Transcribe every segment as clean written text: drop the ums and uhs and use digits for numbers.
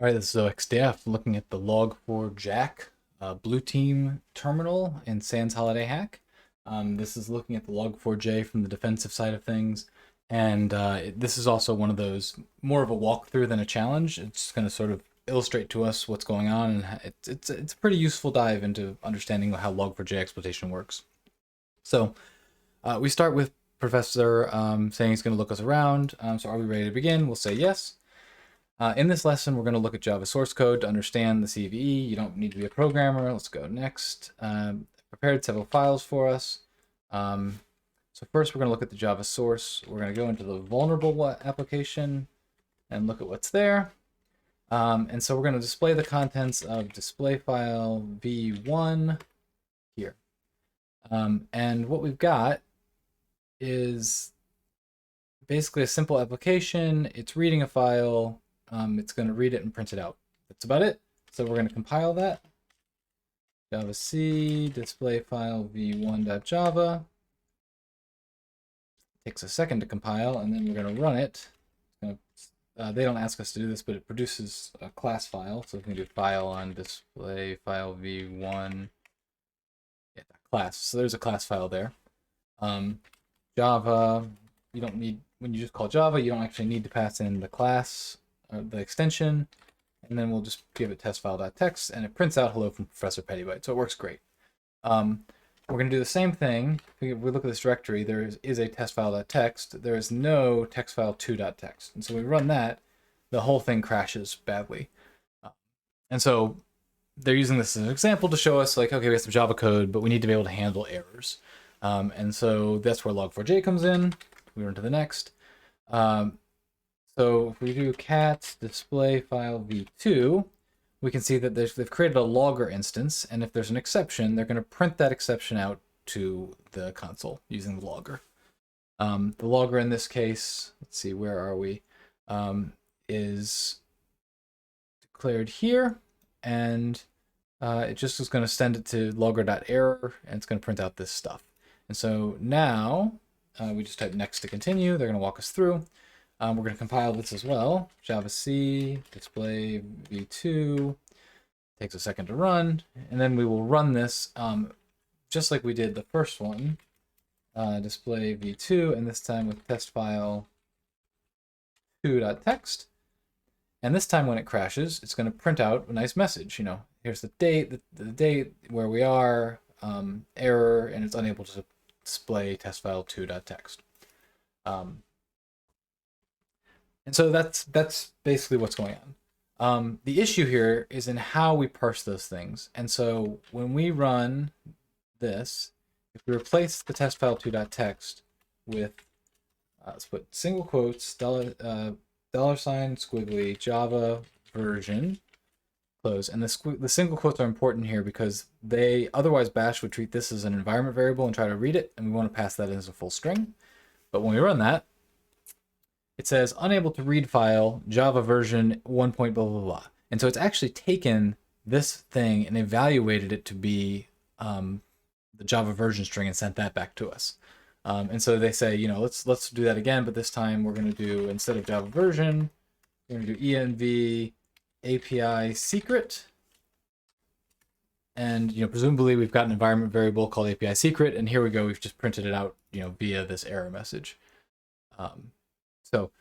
All right, this is OXDF looking at the Log4Jack blue team terminal in Sans Holiday Hack. This is looking at the Log4j from the defensive side of things, and this is also one of those more of a walkthrough than a challenge. It's going to sort of illustrate to us what's going on, and it's a pretty useful dive into understanding how Log4j exploitation works. So we start with Professor saying he's going to look us around. So are we ready to begin? We'll say yes. In this lesson, we're going to look at Java source code to understand the CVE. You don't need to be a programmer. Let's go next. Prepared several files for us. So first, we're going to look at the Java source. We're going to go into the vulnerable application and look at what's there. And so we're going to display the contents of display file v1 here. And what we've got is basically a simple application. It's reading a file. It's going to read it and print it out. That's about it. So we're going to compile that. Java C display file v1.java. Takes a second to compile, and then we're going to run it. They don't ask us to do this, but it produces a class file. So we can do file on display file v1 class. So there's a class file there. Java, you don't need, when you just call Java, you don't actually need to pass in the class, the extension, and then we'll just give it testfile.txt, and it prints out hello from Professor Pettybyte, so it works great. We're going to do the same thing. If we look at this directory, there is a testfile.txt. There is no textfile2.txt, and so we run that, the whole thing crashes badly. And so they're using this as an example to show us, like, okay, we have some Java code, but we need to be able to handle errors. And so that's where log4j comes in. We run to the next. So if we do cat display file v2, we can see that they've created a logger instance, and if there's an exception, they're going to print that exception out to the console using the logger. The logger in this case, let's see, where are we, is declared here, and it just is going to send it to logger.error, and it's going to print out this stuff. And so now we just type next to continue. They're going to walk us through. We're going to compile this as well. Java C, display v2, takes a second to run, and then we will run this just like we did the first one, display v2, and this time with test file 2.txt. And this time when it crashes, it's going to print out a nice message. You know, here's the date, the date, where we are, error, and it's unable to display test file 2.txt. And so that's basically what's going on. The issue here is in how we parse those things. And so when we run this, if we replace the test file 2.txt with, let's put single quotes, $, $squiggly, Java version, close. And the single quotes are important here because otherwise Bash would treat this as an environment variable and try to read it, and we want to pass that in as a full string. But when we run that, it says unable to read file, Java version 1. Blah, blah, blah. And so it's actually taken this thing and evaluated it to be the Java version string and sent that back to us. And so they say, you know, let's do that again, but this time we're going to do, instead of Java version, we're going to do env API secret. And, you know, presumably we've got an environment variable called API secret, and here we go, we've just printed it out, you know, via this error message. So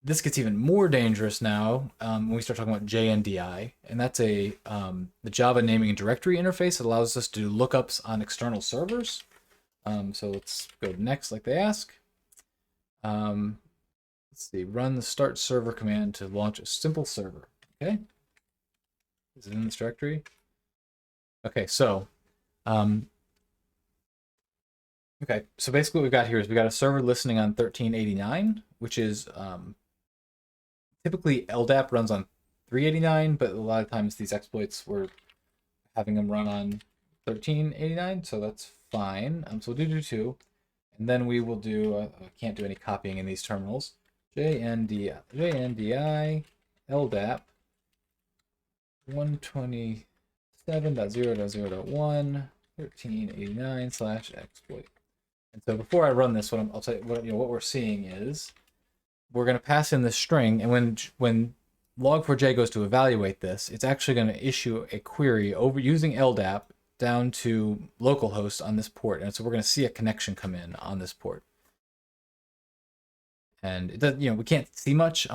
this gets even more dangerous now when we start talking about JNDI, and that's the Java naming and directory interface that allows us to do lookups on external servers. So let's go next, like they ask. Let's see, run the start server command to launch a simple server. Okay, is it in this directory? Okay, so okay, so basically what we've got here is we got a server listening on 1389, which is typically LDAP runs on 389, but a lot of times these exploits we're having them run on 1389, so that's fine. So we'll do 2, and then we will do, I can't do any copying in these terminals, JNDI LDAP 127.0.0.1 1389/exploit. And so before I run this, what we're seeing is we're going to pass in this string, and when Log4j goes to evaluate this, it's actually going to issue a query over using LDAP down to localhost on this port. And so we're going to see a connection come in on this port. And it does, we can't see much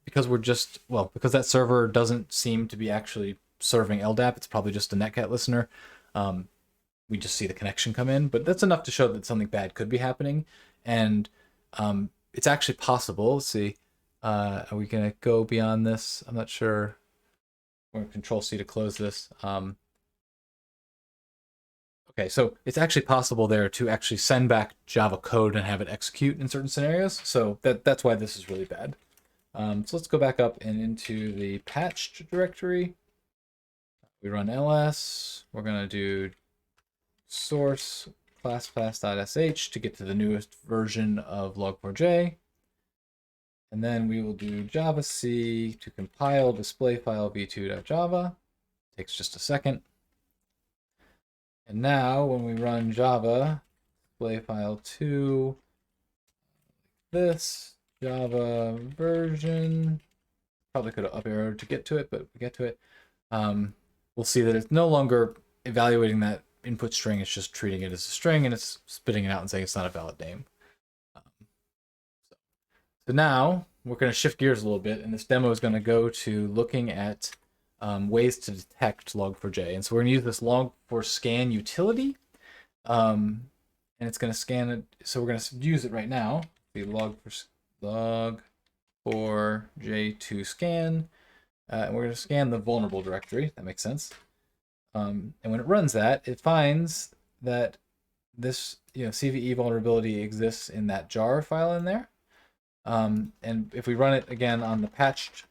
because because that server doesn't seem to be actually serving LDAP. It's probably just a Netcat listener. We just see the connection come in, but that's enough to show that something bad could be happening. And it's actually possible. Let's see. Are we going to go beyond this? I'm not sure. We're going to Control-C to close this. Okay, so it's actually possible there to actually send back Java code and have it execute in certain scenarios. So that's why this is really bad. So let's go back up and into the patched directory. We run ls. We're going to do source classpath.sh to get to the newest version of log4j. And then we will do javac to compile display file v2.java. Takes just a second. And now when we run java display file 2, this Java version, probably could have up arrowed to get to it, but we get to it. We'll see that it's no longer evaluating that input string, it's just treating it as a string and it's spitting it out and saying it's not a valid name. So now we're going to shift gears a little bit, and this demo is going to go to looking at ways to detect log4j. And so we're going to use this log4scan utility, and it's going to scan it. So we're going to use it right now, the log4j2scan, and we're going to scan the vulnerable directory. That makes sense. And when it runs that, it finds that this CVE vulnerability exists in that jar file in there. And if we run it again on the patched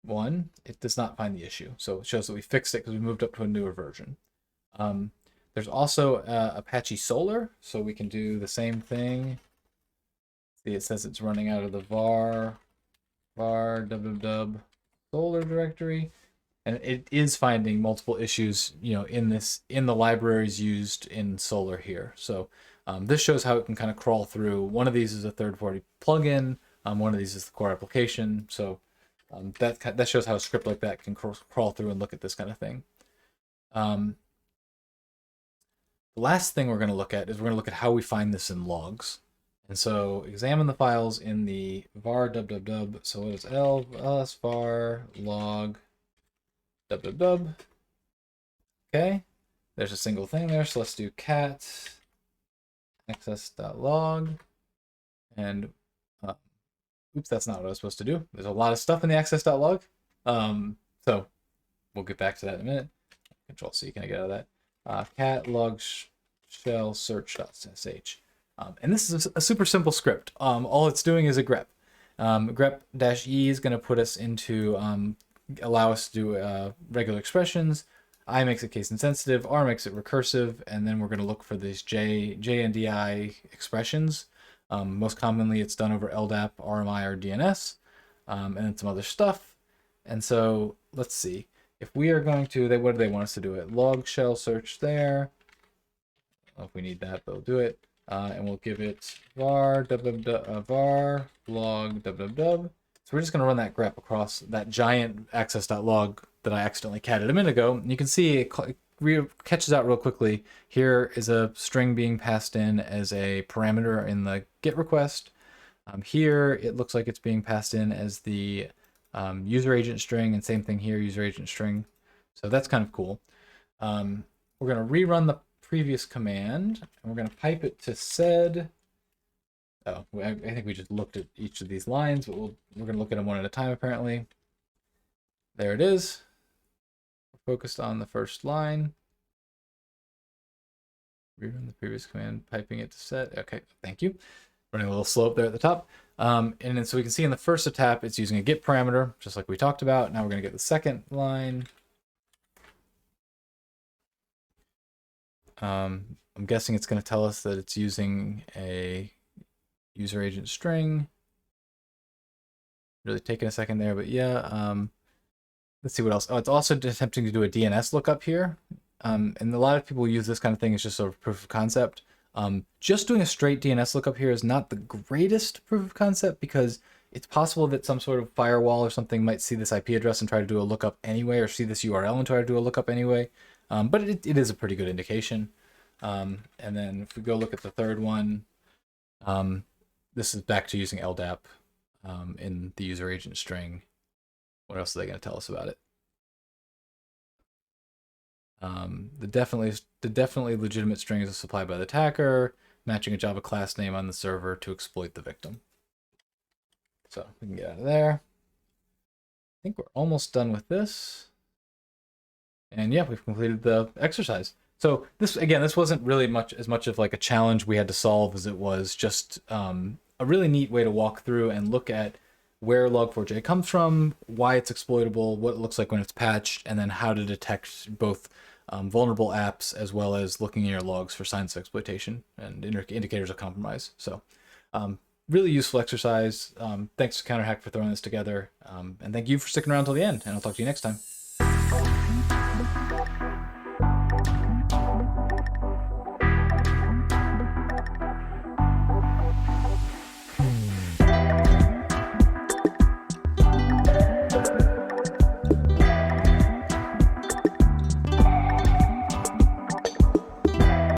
one, it does not find the issue. So it shows that we fixed it because we moved up to a newer version. There's also Apache Solr, so we can do the same thing. See, it says it's running out of the var www Solr directory, and it is finding multiple issues, in the libraries used in Solr here. So this shows how it can kind of crawl through. One of these is a third-party plugin. One of these is the core application. So that shows how a script like that can crawl through and look at this kind of thing. The last thing we're going to look at is we're going to look at how we find this in logs. And so examine the files in the var www. So what is ls var log www. Okay, there's a single thing there. So let's do cat access.log, and oops, that's not what I was supposed to do. There's a lot of stuff in the access.log. So we'll get back to that in a minute. Control-C, can I get out of that? Cat log shell search.sh. And this is a super simple script. All it's doing is a grep. Grep-e is going to put us into, allow us to do regular expressions. I makes it case insensitive, R makes it recursive, and then we're going to look for these J and DI expressions. Most commonly, it's done over LDAP, RMI, or DNS, and then some other stuff. And so let's see. If we are going to, what do they want us to do? It log shell search there. I don't know if we need that, but we'll do it. And we'll give it var log www. So we're just going to run that grep across that giant access.log that I accidentally catted a minute ago. And you can see it catches out real quickly. Here is a string being passed in as a parameter in the GET request. Here it looks like it's being passed in as the user agent string, and same thing here, user agent string. So that's kind of cool. We're going to rerun the previous command, and we're going to pipe it to sed. Oh, I think we just looked at each of these lines, but we're going to look at them one at a time, apparently. There it is. We're focused on the first line. Rerun the previous command, piping it to sed. Okay, thank you. Running a little slow up there at the top. And then so we can see in the first tap, it's using a get parameter, just like we talked about. Now we're going to get the second line. I'm guessing it's going to tell us that it's using a user agent string. Really taking a second there, but yeah. Let's see what else. Oh, it's also attempting to do a DNS lookup here. And a lot of people use this kind of thing as just sort of proof of concept. Just doing a straight DNS lookup here is not the greatest proof of concept, because It's possible that some sort of firewall or something might see this IP address and try to do a lookup anyway, or see this URL and try to do a lookup anyway. But it is a pretty good indication. And then if we go look at the third one, this is back to using LDAP in the user agent string. What else are they going to tell us about it? The definitely legitimate string is supplied by the attacker, matching a Java class name on the server to exploit the victim. So we can get out of there. I think we're almost done with this. And yeah, we've completed the exercise. So this wasn't really as much of like a challenge we had to solve as it was just a really neat way to walk through and look at where Log4j comes from, why it's exploitable, what it looks like when it's patched, and then how to detect both vulnerable apps as well as looking in your logs for signs of exploitation and indicators of compromise. So really useful exercise. Thanks to CounterHack for throwing this together. And thank you for sticking around till the end, and I'll talk to you next time.